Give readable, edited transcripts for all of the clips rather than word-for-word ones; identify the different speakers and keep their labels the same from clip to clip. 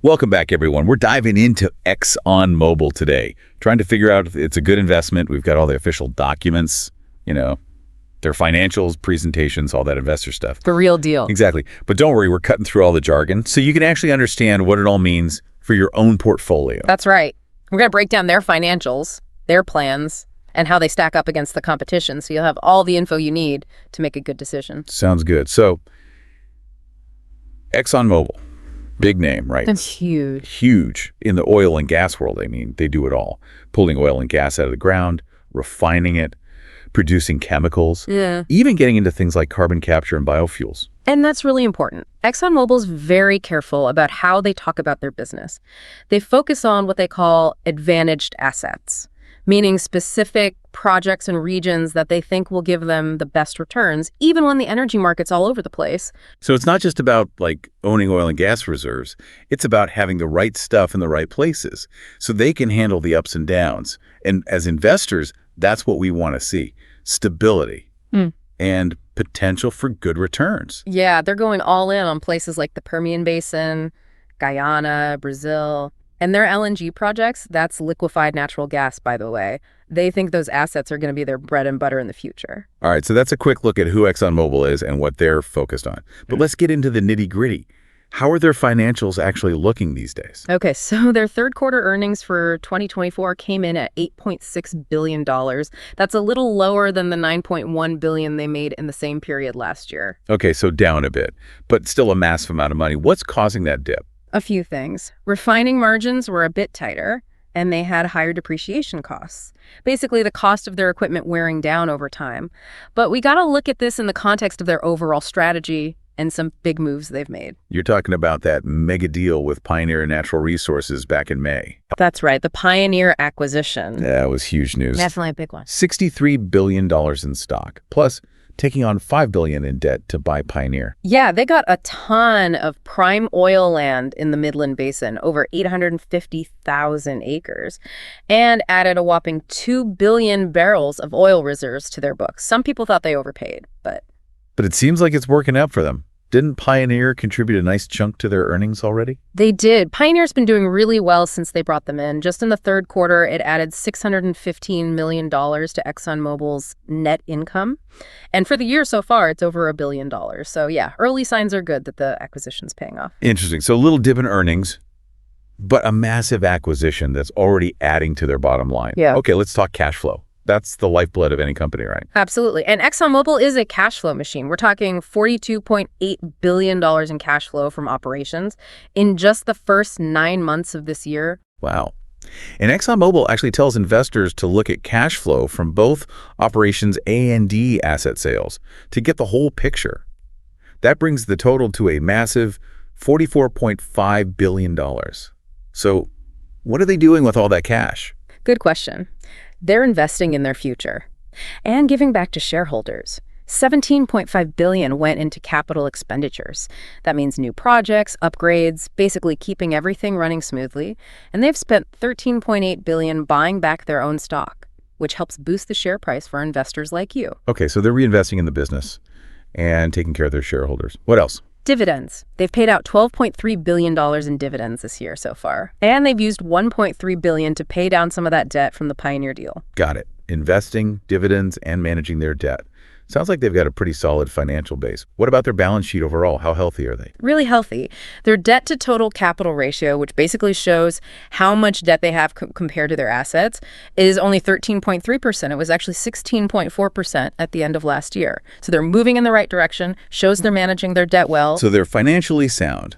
Speaker 1: Welcome back, everyone. We're diving into ExxonMobil today, trying to figure out if it's a good investment. We've got all the official documents, their financials, presentations, all that investor stuff.
Speaker 2: The real deal.
Speaker 1: Exactly. But don't worry, we're cutting through all the jargon so you can actually understand what it all means for your own portfolio.
Speaker 2: That's right. We're going to break down their financials, their plans, and how they stack up against the competition, so you'll have all the info you need to make a good decision.
Speaker 1: Sounds good. So, ExxonMobil, big name, right?
Speaker 2: That's huge.
Speaker 1: Huge. In the oil and gas world, they do it all. Pulling oil and gas out of the ground, refining it, producing chemicals, even getting into things like carbon capture and biofuels.
Speaker 2: And that's really important. ExxonMobil's very careful about how they talk about their business. They focus on what they call advantaged assets, meaning specific projects and regions that they think will give them the best returns, even when the energy market's all over the place.
Speaker 1: So it's not just about owning oil and gas reserves. It's about having the right stuff in the right places so they can handle the ups and downs. And as investors, that's what we want to see. Stability and potential for good returns.
Speaker 2: Yeah, they're going all in on places like the Permian Basin, Guyana, Brazil. And their LNG projects, that's liquefied natural gas, by the way. They think those assets are going to be their bread and butter in the future.
Speaker 1: All right, so that's a quick look at who ExxonMobil is and what they're focused on. But let's get into the nitty-gritty. How are their financials actually looking these days?
Speaker 2: Okay, so their third quarter earnings for 2024 came in at $8.6 billion. That's a little lower than the $9.1 billion they made in the same period last year.
Speaker 1: Okay, so down a bit, but still a massive amount of money. What's causing that dip?
Speaker 2: A few things. Refining margins were a bit tighter, and they had higher depreciation costs. Basically, the cost of their equipment wearing down over time. But we got to look at this in the context of their overall strategy and some big moves they've made.
Speaker 1: You're talking about that mega deal with Pioneer Natural Resources back in May.
Speaker 2: That's right, the Pioneer acquisition.
Speaker 1: Yeah, it was huge news.
Speaker 2: Definitely a big one.
Speaker 1: $63 billion in stock, plus taking on $5 billion in debt to buy Pioneer.
Speaker 2: Yeah, they got a ton of prime oil land in the Midland Basin, over 850,000 acres, and added a whopping 2 billion barrels of oil reserves to their books. Some people thought they overpaid, but
Speaker 1: it seems like it's working out for them. Didn't Pioneer contribute a nice chunk to their earnings already?
Speaker 2: They did. Pioneer's been doing really well since they brought them in. Just in the third quarter, it added $615 million to ExxonMobil's net income. And for the year so far, it's over $1 billion. So yeah, early signs are good that the acquisition's paying off.
Speaker 1: Interesting. So a little dip in earnings, but a massive acquisition that's already adding to their bottom line.
Speaker 2: Yeah.
Speaker 1: Okay, let's talk cash flow. That's the lifeblood of any company, right?
Speaker 2: Absolutely. And ExxonMobil is a cash flow machine. We're talking $42.8 billion in cash flow from operations in just the first 9 months of this year.
Speaker 1: Wow. And ExxonMobil actually tells investors to look at cash flow from both operations A&D asset sales to get the whole picture. That brings the total to a massive $44.5 billion. So what are they doing with all that cash?
Speaker 2: Good question. They're investing in their future and giving back to shareholders. $17.5 billion went into capital expenditures. That means new projects, upgrades, basically keeping everything running smoothly. And they've spent $13.8 billion buying back their own stock, which helps boost the share price for investors like you.
Speaker 1: Okay, so they're reinvesting in the business and taking care of their shareholders. What else?
Speaker 2: Dividends. They've paid out $12.3 billion in dividends this year so far. And they've used $1.3 billion to pay down some of that debt from the Pioneer deal.
Speaker 1: Got it. Investing, dividends, and managing their debt. Sounds like they've got a pretty solid financial base. What about their balance sheet overall? How healthy are they?
Speaker 2: Really healthy. Their debt to total capital ratio, which basically shows how much debt they have compared to their assets, is only 13.3%. It was actually 16.4% at the end of last year. So they're moving in the right direction, shows they're managing their debt well.
Speaker 1: So they're financially sound,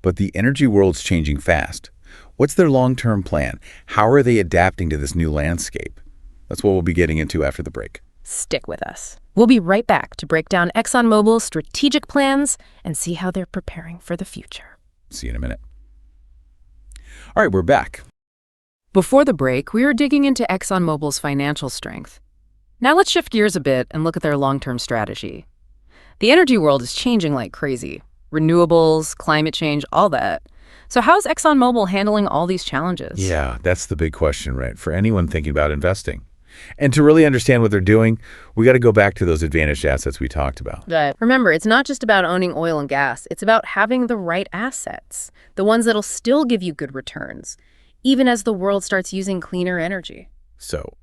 Speaker 1: but the energy world's changing fast. What's their long-term plan? How are they adapting to this new landscape? That's what we'll be getting into after the break.
Speaker 2: Stick with us. We'll be right back to break down ExxonMobil's strategic plans and see how they're preparing for the future.
Speaker 1: See you in a minute. All right, we're back.
Speaker 2: Before the break, we were digging into ExxonMobil's financial strength. Now let's shift gears a bit and look at their long-term strategy. The energy world is changing like crazy. Renewables, climate change, all that. So how's ExxonMobil handling all these challenges?
Speaker 1: Yeah, that's the big question, right? For anyone thinking about investing. And to really understand what they're doing, we got to go back to those advantaged assets we talked about.
Speaker 2: Right. Remember, it's not just about owning oil and gas. It's about having the right assets, the ones that'll still give you good returns, even as the world starts using cleaner energy.
Speaker 1: So,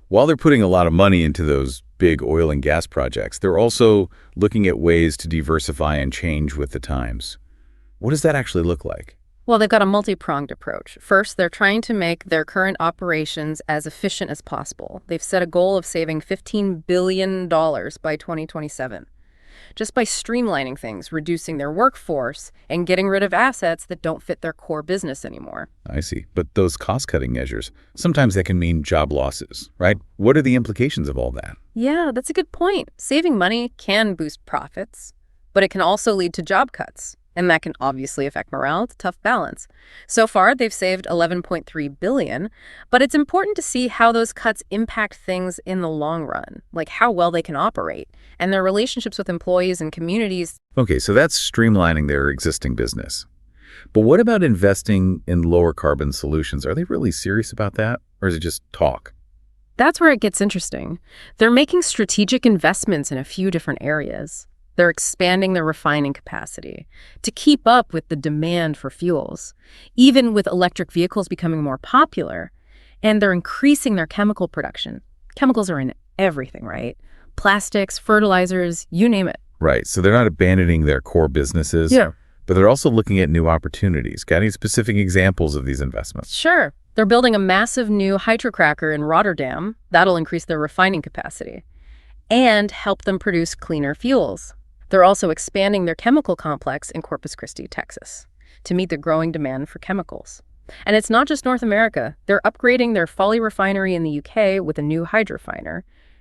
Speaker 1: while they're putting a lot of money into those big oil and gas projects, they're also looking at ways to diversify and change with the times. What does that actually look like?
Speaker 2: Well, they've got a multi-pronged approach. First, they're trying to make their current operations as efficient as possible. They've set a goal of saving $15 billion by 2027, just by streamlining things, reducing their workforce, and getting rid of assets that don't fit their core business anymore.
Speaker 1: I see. But those cost-cutting measures, sometimes that can mean job losses, right? What are the implications of all that?
Speaker 2: Yeah, that's a good point. Saving money can boost profits, but it can also lead to job cuts. And that can obviously affect morale. It's a tough balance. So far, they've saved $11.3 billion, but it's important to see how those cuts impact things in the long run, like how well they can operate and their relationships with employees and communities.
Speaker 1: Okay, so that's streamlining their existing business. But what about investing in lower carbon solutions? Are they really serious about that, or is it just talk?
Speaker 2: That's where it gets interesting. They're making strategic investments in a few different areas. They're expanding their refining capacity to keep up with the demand for fuels, even with electric vehicles becoming more popular. And they're increasing their chemical production. Chemicals are in everything, right? Plastics, fertilizers, you name it.
Speaker 1: Right, so they're not abandoning their core businesses, but they're also looking at new opportunities. Got any specific examples of these investments?
Speaker 2: Sure. They're building a massive new hydrocracker in Rotterdam. That'll increase their refining capacity and help them produce cleaner fuels. They're also expanding their chemical complex in Corpus Christi, Texas, to meet the growing demand for chemicals. And it's not just North America. They're upgrading their Folly refinery in the UK with a new hydrofiner,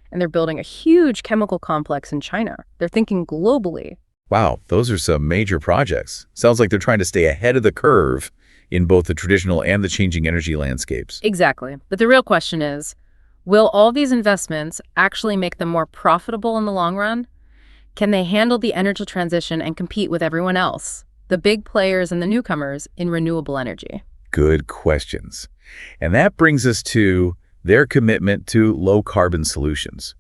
Speaker 2: and they're building a huge chemical complex in China. They're thinking globally.
Speaker 1: Wow, those are some major projects. Sounds like they're trying to stay ahead of the curve in both the traditional and the changing energy landscapes.
Speaker 2: Exactly. But the real question is, will all these investments actually make them more profitable in the long run? Can they handle the energy transition and compete with everyone else, the big players and the newcomers in renewable energy?
Speaker 1: Good questions. And that brings us to their commitment to low-carbon solutions.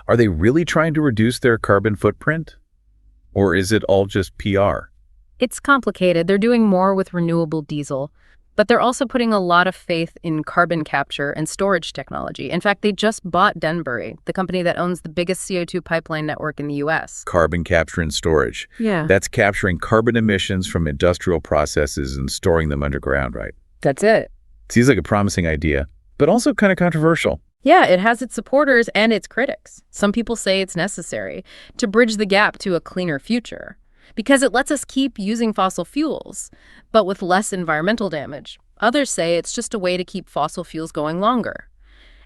Speaker 1: Are they really trying to reduce their carbon footprint? Or is it all just PR?
Speaker 2: It's complicated. They're doing more with renewable diesel, but they're also putting a lot of faith in carbon capture and storage technology. In fact, they just bought Denbury, the company that owns the biggest CO2 pipeline network in the U.S.
Speaker 1: Carbon capture and storage.
Speaker 2: Yeah.
Speaker 1: That's capturing carbon emissions from industrial processes and storing them underground, right?
Speaker 2: That's it.
Speaker 1: Seems like a promising idea, but also kind of controversial.
Speaker 2: Yeah, it has its supporters and its critics. Some people say it's necessary to bridge the gap to a cleaner future, because it lets us keep using fossil fuels, but with less environmental damage. Others say it's just a way to keep fossil fuels going longer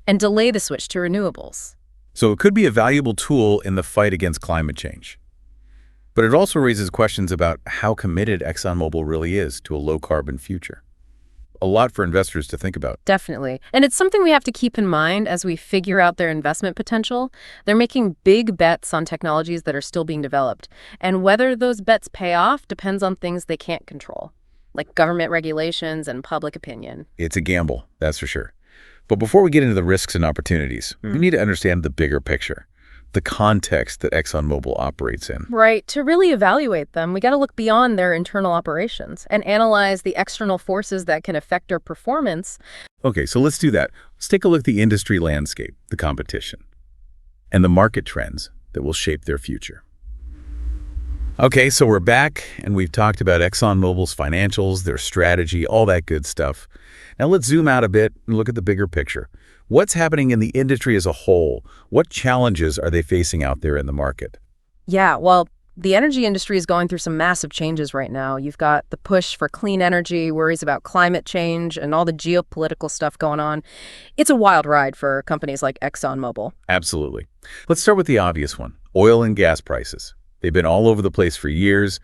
Speaker 2: and delay the switch to renewables.
Speaker 1: So it could be a valuable tool in the fight against climate change. But it also raises questions about how committed ExxonMobil really is to a low-carbon future. A lot for investors to think about.
Speaker 2: Definitely. And it's something we have to keep in mind as we figure out their investment potential. They're making big bets on technologies that are still being developed. And whether those bets pay off depends on things they can't control, like government regulations and public opinion.
Speaker 1: It's a gamble, that's for sure. But before we get into the risks and opportunities, we need to understand the bigger picture, the context that ExxonMobil operates in.
Speaker 2: Right. To really evaluate them, we got to look beyond their internal operations and analyze the external forces that can affect their performance.
Speaker 1: Okay, so let's do that. Let's take a look at the industry landscape, the competition, and the market trends that will shape their future. Okay, so we're back, and we've talked about ExxonMobil's financials, their strategy, all that good stuff. Now let's zoom out a bit and look at the bigger picture. What's happening in the industry as a whole? What challenges are they facing out there in the market?
Speaker 2: Yeah, well, the energy industry is going through some massive changes right now. You've got the push for clean energy, worries about climate change, and all the geopolitical stuff going on. It's a wild ride for companies like ExxonMobil.
Speaker 1: Absolutely. Let's start with the obvious one, oil and gas prices. They've been all over the place for years.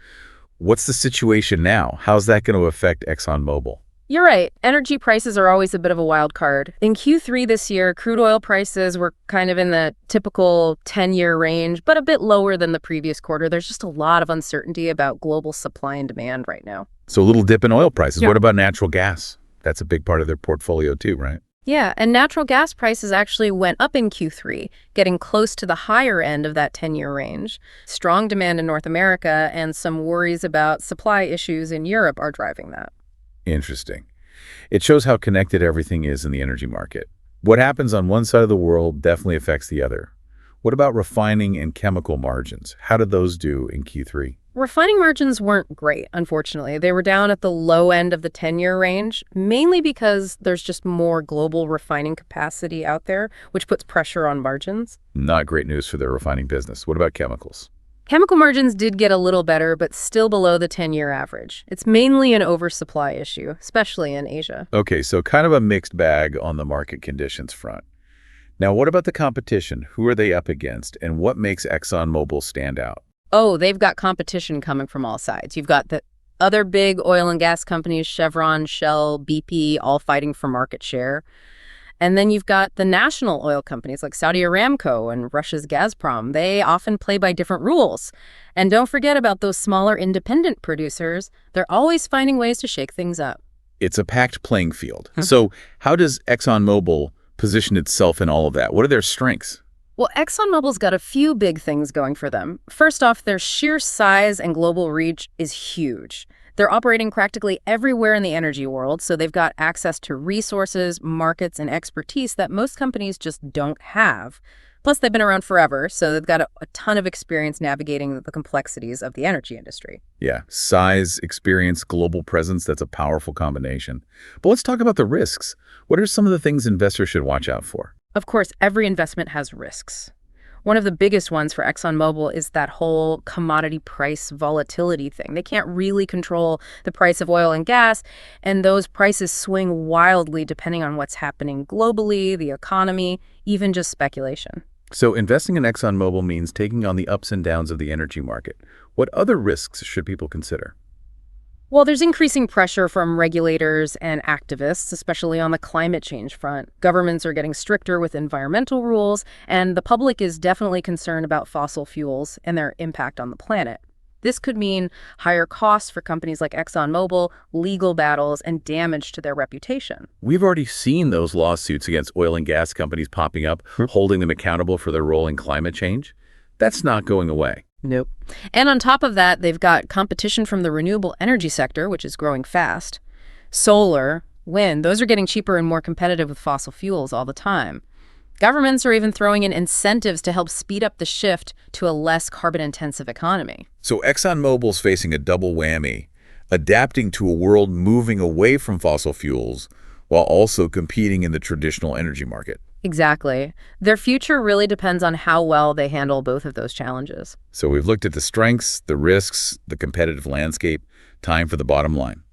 Speaker 1: What's the situation now? How's that going to affect ExxonMobil?
Speaker 2: You're right. Energy prices are always a bit of a wild card. In Q3 this year, crude oil prices were kind of in the typical 10-year range, but a bit lower than the previous quarter. There's just a lot of uncertainty about global supply and demand right now.
Speaker 1: So a little dip in oil prices.
Speaker 2: Yeah.
Speaker 1: What about natural gas? That's a big part of their portfolio too, right?
Speaker 2: Yeah, and natural gas prices actually went up in Q3, getting close to the higher end of that 10-year range. Strong demand in North America and some worries about supply issues in Europe are driving that.
Speaker 1: Interesting. It shows how connected everything is in the energy market. What happens on one side of the world definitely affects the other. What about refining and chemical margins? How did those do in Q3?
Speaker 2: Refining margins weren't great, unfortunately. They were down at the low end of the 10-year range, mainly because there's just more global refining capacity out there, which puts pressure on margins.
Speaker 1: Not great news for the refining business. What about chemicals?
Speaker 2: Chemical margins did get a little better, but still below the 10-year average. It's mainly an oversupply issue, especially in Asia.
Speaker 1: Okay, so kind of a mixed bag on the market conditions front. Now, what about the competition? Who are they up against, and what makes ExxonMobil stand out?
Speaker 2: Oh, they've got competition coming from all sides. You've got the other big oil and gas companies, Chevron, Shell, BP, all fighting for market share. And then you've got the national oil companies like Saudi Aramco and Russia's Gazprom. They often play by different rules. And don't forget about those smaller independent producers. They're always finding ways to shake things up.
Speaker 1: It's a packed playing field. So how does ExxonMobil position itself in all of that? What are their strengths?
Speaker 2: Well, ExxonMobil's got a few big things going for them. First off, their sheer size and global reach is huge. They're operating practically everywhere in the energy world, so they've got access to resources, markets, and expertise that most companies just don't have. Plus, they've been around forever, so they've got a ton of experience navigating the complexities of the energy industry.
Speaker 1: Yeah, size, experience, global presence, that's a powerful combination. But let's talk about the risks. What are some of the things investors should watch out for?
Speaker 2: Of course, every investment has risks. One of the biggest ones for ExxonMobil is that whole commodity price volatility thing. They can't really control the price of oil and gas, and those prices swing wildly depending on what's happening globally, the economy, even just speculation.
Speaker 1: So investing in ExxonMobil means taking on the ups and downs of the energy market. What other risks should people consider?
Speaker 2: Well, there's increasing pressure from regulators and activists, especially on the climate change front. Governments are getting stricter with environmental rules, and the public is definitely concerned about fossil fuels and their impact on the planet. This could mean higher costs for companies like ExxonMobil, legal battles, and damage to their reputation.
Speaker 1: We've already seen those lawsuits against oil and gas companies popping up, holding them accountable for their role in climate change. That's not going away.
Speaker 2: Nope. And on top of that, they've got competition from the renewable energy sector, which is growing fast. Solar, wind, those are getting cheaper and more competitive with fossil fuels all the time. Governments are even throwing in incentives to help speed up the shift to a less carbon-intensive economy.
Speaker 1: So ExxonMobil's facing a double whammy, adapting to a world moving away from fossil fuels while also competing in the traditional energy market.
Speaker 2: Exactly. Their future really depends on how well they handle both of those challenges.
Speaker 1: So we've looked at the strengths, the risks, the competitive landscape. Time for the bottom line.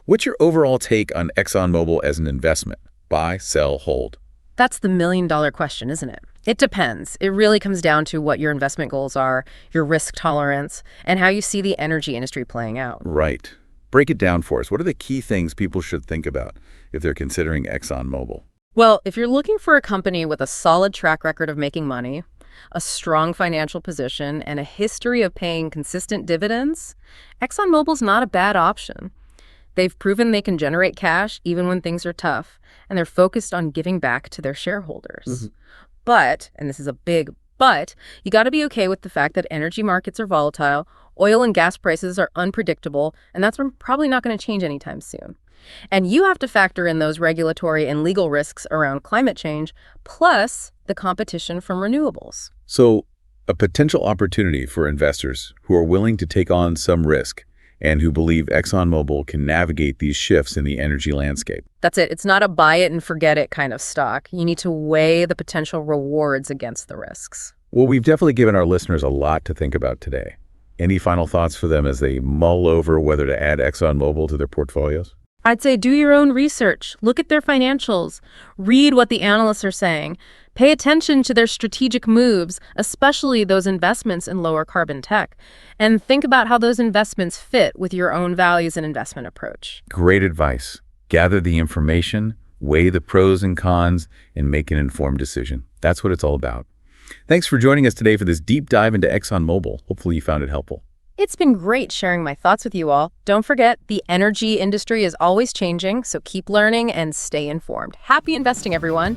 Speaker 1: What's your overall take on ExxonMobil as an investment? Buy, sell, hold?
Speaker 2: That's the million-dollar question, isn't it? It depends. It really comes down to what your investment goals are, your risk tolerance, and how you see the energy industry playing out.
Speaker 1: Right. Break it down for us. What are the key things people should think about if they're considering ExxonMobil?
Speaker 2: Well, if you're looking for a company with a solid track record of making money, a strong financial position, and a history of paying consistent dividends, ExxonMobil's not a bad option. They've proven they can generate cash even when things are tough, and they're focused on giving back to their shareholders. But, and this is a big but, you got to be okay with the fact that energy markets are volatile, oil and gas prices are unpredictable, and that's probably not going to change anytime soon. And you have to factor in those regulatory and legal risks around climate change, plus the competition from renewables.
Speaker 1: So a potential opportunity for investors who are willing to take on some risk and who believe ExxonMobil can navigate these shifts in the energy landscape.
Speaker 2: That's it. It's not a buy it and forget it kind of stock. You need to weigh the potential rewards against the risks.
Speaker 1: Well, we've definitely given our listeners a lot to think about today. Any final thoughts for them as they mull over whether to add ExxonMobil to their portfolios?
Speaker 2: I'd say do your own research. Look at their financials. Read what the analysts are saying. Pay attention to their strategic moves, especially those investments in lower carbon tech. And think about how those investments fit with your own values and investment approach.
Speaker 1: Great advice. Gather the information, weigh the pros and cons, and make an informed decision. That's what it's all about. Thanks for joining us today for this deep dive into ExxonMobil. Hopefully you found it helpful.
Speaker 2: It's been great sharing my thoughts with you all. Don't forget, the energy industry is always changing, so keep learning and stay informed. Happy investing, everyone!